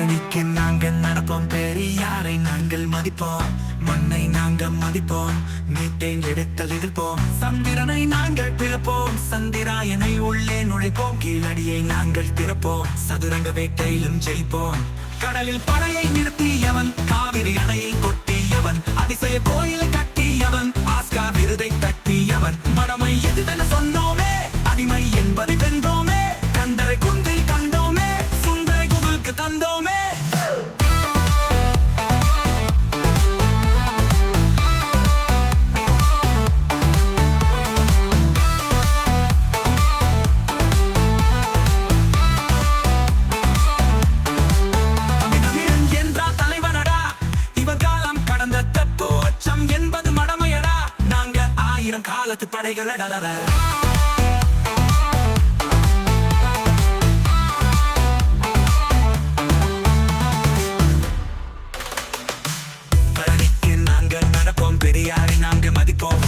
பழனிக்கு நாங்கள் நடப்போம், பெரியாரை நாங்கள் மதிப்போம், மண்ணை நாங்கள் மதிப்போம், மீட்டேன் எடுத்தல் எதிர்ப்போம், சந்திரனை நாங்கள் பிறப்போம், சந்திராயனை உள்ளே நுழைப்போம், கீழடியை நாங்கள் திறப்போம், சதுரங்க வேட்டையிலும் ஜெயிப்போம். கடலில் படையை நிறுத்தியவன், காவிரி அணையை கொட்டியவன், அதிசய கோயிலை கட்டியவன், ஆஸ்கார் விருதை தட்டியவன், மடமை எதுவென சொன்னோமே, அடிமை என்பதை வென்றோமே, கந்தரை குன்றில் கண்டோமே, சுந்தரை குகுலுக்கு தந்தோமே. காலத்து படைகள பழனிக்கு நாங்க நடப்போம், பெரியாரை நாங்க மதிப்போம்,